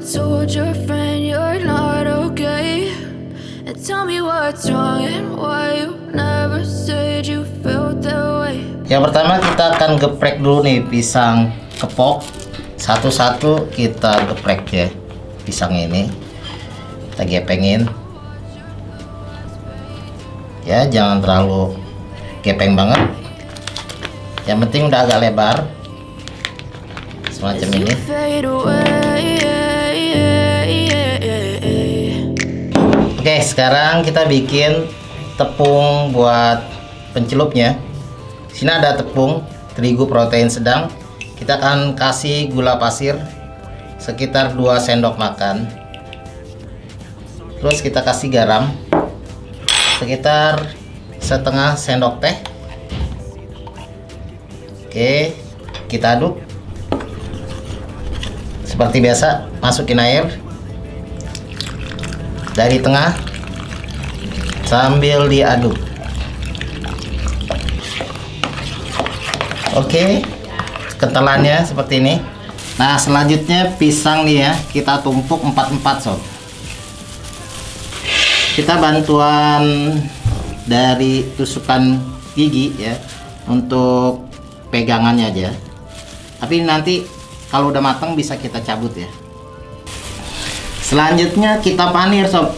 told your friend you're not okay? And tell me what's wrong and why you never said you felt that way. Yang pertama kita akan geprek dulu nih pisang kepok. Satu-satu kita geprek ya. Pisang ini kita gepengin. Ya, jangan terlalu gepeng banget. Yang penting udah agak lebar. Semacam ini. Oke, sekarang kita bikin tepung buat pencelupnya. Sini ada tepung terigu protein sedang. Kita akan kasih gula pasir sekitar 2 sendok makan. Terus kita kasih garam sekitar setengah sendok teh. Oke, kita aduk. Seperti biasa, masukin air dari tengah sambil diaduk. Oke, kentalannya seperti ini. Nah, selanjutnya pisang nih ya, kita tumpuk 4-4 sob. Kita bantuan dari tusukan gigi ya untuk pegangannya aja. Tapi nanti kalau udah matang bisa kita cabut ya. Selanjutnya kita panir sob.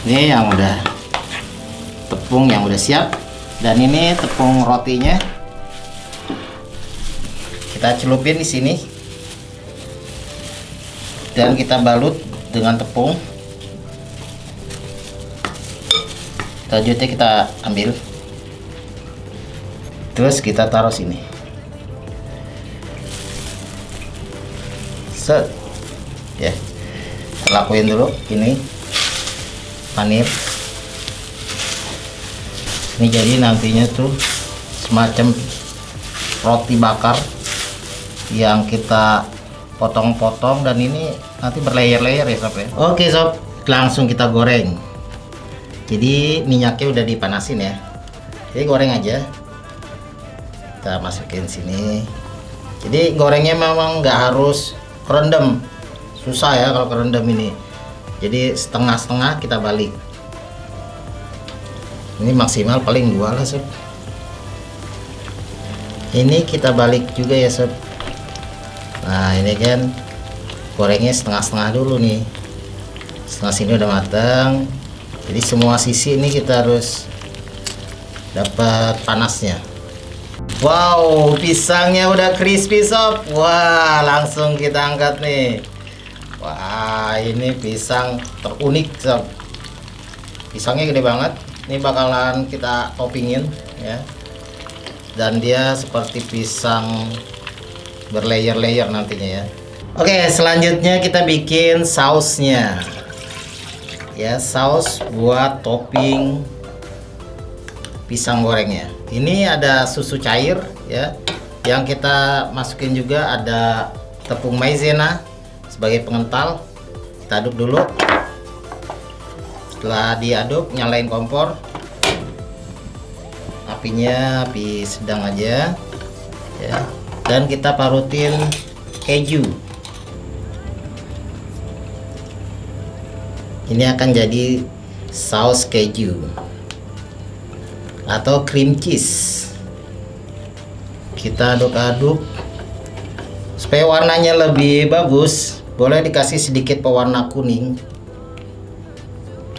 Ini yang udah tepung yang udah siap, dan ini tepung rotinya. Kita celupin di sini. Dan kita balut dengan tepung. Selanjutnya kita ambil, terus kita taruh sini. Set ya, kita lakuin dulu ini panir. Ini jadi nantinya tuh semacam roti bakar yang kita potong-potong, dan ini nanti berlayer-layer ya sob ya. Oke sob, langsung kita goreng. Jadi minyaknya udah dipanasin ya. Jadi goreng aja. Kita masukin sini. Jadi gorengnya memang nggak harus kerendam. Susah ya kalau kerendam ini. Jadi setengah-setengah kita balik. Ini maksimal paling 2 lah sob. Ini kita balik juga ya sob. Nah ini kan gorengnya setengah-setengah dulu nih. Setengah sini udah matang. Jadi semua sisi ini kita harus dapat panasnya. Wow, pisangnya udah crispy sob. Wah, langsung kita angkat nih. Wah, ini pisang terunik sob. Pisangnya gede banget. Ini bakalan kita toppingin ya. Dan dia seperti pisang berlayer-layer nantinya ya. Oke, selanjutnya kita bikin sausnya. Ya, saus buat topping pisang gorengnya. Ini ada susu cair ya. Yang kita masukin juga ada tepung maizena sebagai pengental. Kita aduk dulu. Setelah diaduk, nyalain kompor. Apinya api sedang aja ya. Dan kita parutin keju. Ini akan jadi saus keju atau cream cheese. Kita aduk-aduk supaya warnanya lebih bagus. Boleh dikasih sedikit pewarna kuning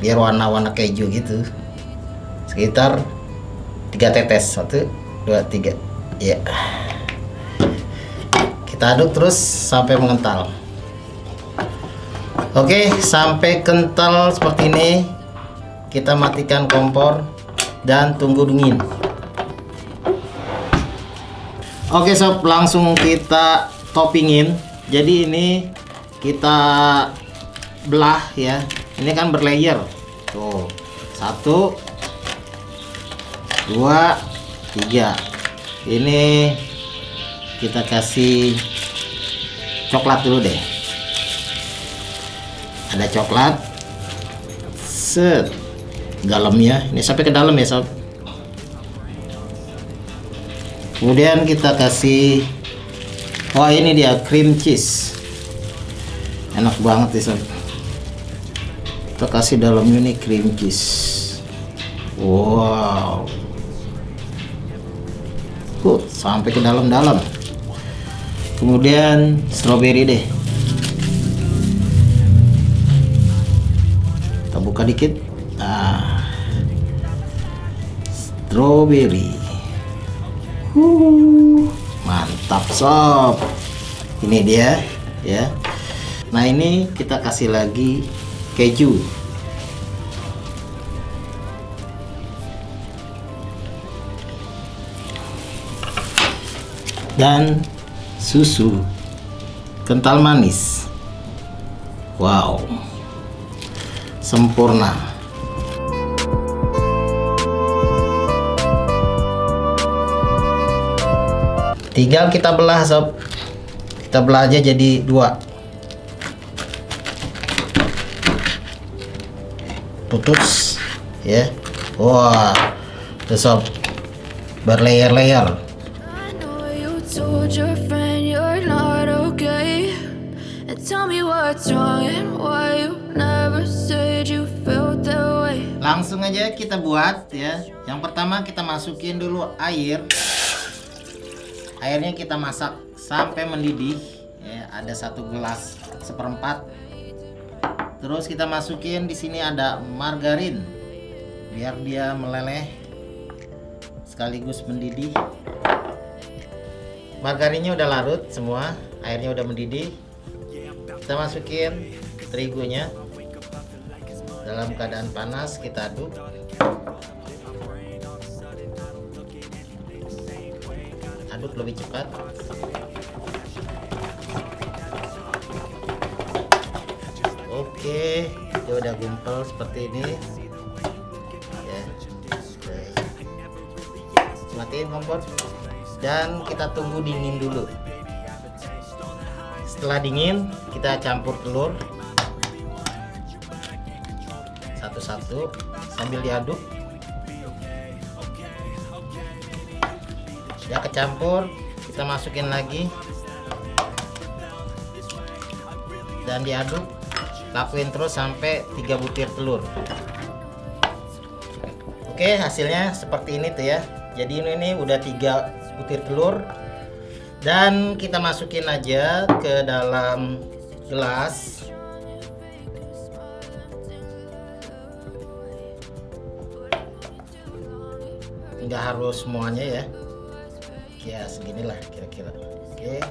biar warna-warna keju gitu. Sekitar 3 tetes. 1, 2, 3 ya. Kita aduk terus sampai mengental. Oke, sampai kental seperti ini kita matikan kompor dan tunggu dingin. Oke sob, langsung kita toppingin. Jadi ini kita belah ya. Ini kan berlayer. Tuh, 1, 2, 3. Ini kita kasih coklat dulu deh. Ada coklat. Set. Dalamnya. Ini sampai ke dalam ya sob. Kemudian kita kasih Oh, ini dia cream cheese. Enak banget ya sob. Kita kasih dalamnya nih cream cheese. Wow. Sampai ke dalam-dalam. Kemudian strawberry deh. Kita buka dikit. Nah, strawberry. Mantap sob. Ini dia ya. Nah, ini kita kasih lagi keju. Dan susu kental manis. Wow, sempurna. Tinggal kita belah sob. Kita belah aja jadi 2. Putus ya. Wah, tuh sob, berlayer-layer. I know you told your friend you're not okay, and tell me what's wrong and why you never said you felt that way. Langsung aja kita buat ya. Yang pertama kita masukin dulu air. Airnya kita masak sampai mendidih ya, ada 1 gelas 1/4. Terus kita masukin di sini ada margarin biar dia meleleh sekaligus mendidih. Margarinnya udah larut semua, airnya udah mendidih. Kita masukin terigunya dalam keadaan panas, kita aduk. Aduk lebih cepat. Oke, dia udah gumpal seperti ini ya. Matiin kompor dan kita tunggu dingin dulu. Setelah dingin kita campur telur satu-satu sambil diaduk. Udah kecampur, kita masukin lagi dan diaduk. Lakuin terus sampai 3 butir telur. Oke, hasilnya seperti ini tuh ya. Jadi ini udah 3 butir telur dan kita masukin aja ke dalam gelas. Nggak harus semuanya ya. Ya seginilah kira-kira. Oke.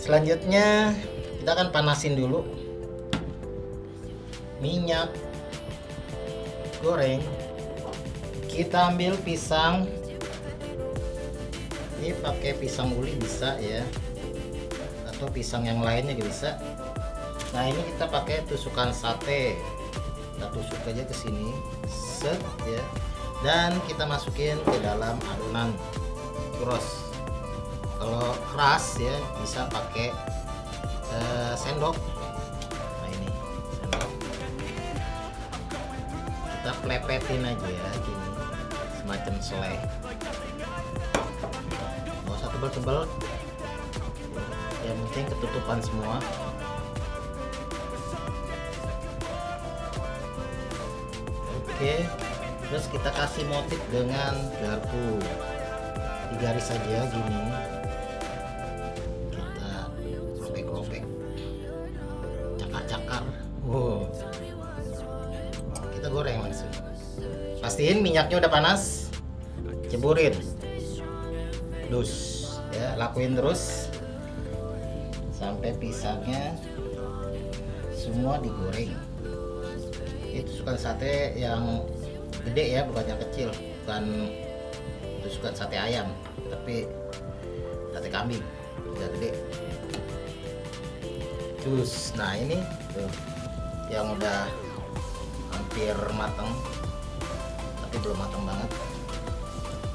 Selanjutnya kita akan panasin dulu minyak goreng. Kita ambil pisang, ini pakai pisang uli bisa ya, atau pisang yang lainnya juga bisa. Nah, ini kita pakai tusukan sate, kita tusuk aja ke sini, set ya, dan kita masukin ke dalam adonan churros. Kalau keras ya bisa pakai sendok. Nah, ini sendok. Kita plepetin aja ya gini, semacam selai. Nggak usah tebal-tebal, yang penting ketutupan semua. Oke, terus kita kasih motif dengan garpu, digaris saja gini. Kita robek-robek, cakar-cakar. Wow. Kita goreng langsung. Pastiin minyaknya udah panas, ceburin, dus ya, lakuin terus sampai pisangnya semua digoreng. Itu tusukan sate yang gede ya, bukan yang kecil, bukan tusukan sate ayam, tapi sate kambing udah gede. Terus nah ini tuh yang udah hampir matang tapi belum matang banget,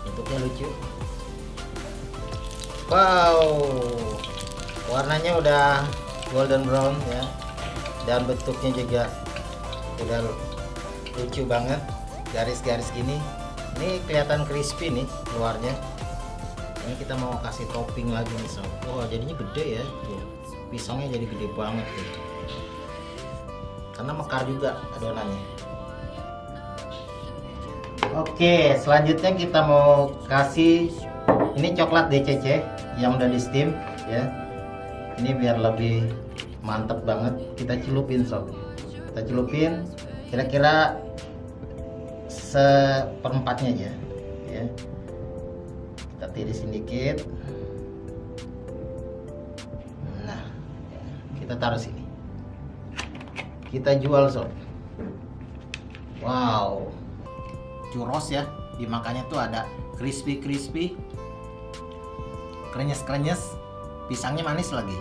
bentuknya lucu. Wow, warnanya udah golden brown ya, dan bentuknya juga udah lucu banget, garis-garis gini. Ini kelihatan crispy nih luarnya Ini kita mau kasih topping lagi nih sob. Oh jadinya gede ya tuh. Pisangnya jadi gede banget tuh, karena mekar juga adonannya. Oke, selanjutnya kita mau kasih ini coklat DCC yang udah di steam ya. Ini biar lebih mantep banget. Kita celupin sob. Kita celupin kira-kira seperempatnya aja ya. Kita tirisin dikit. Nah, kita taruh sini. Kita jual sob. Wow, churros ya, dimakannya tuh ada crispy, krenyes, pisangnya manis lagi.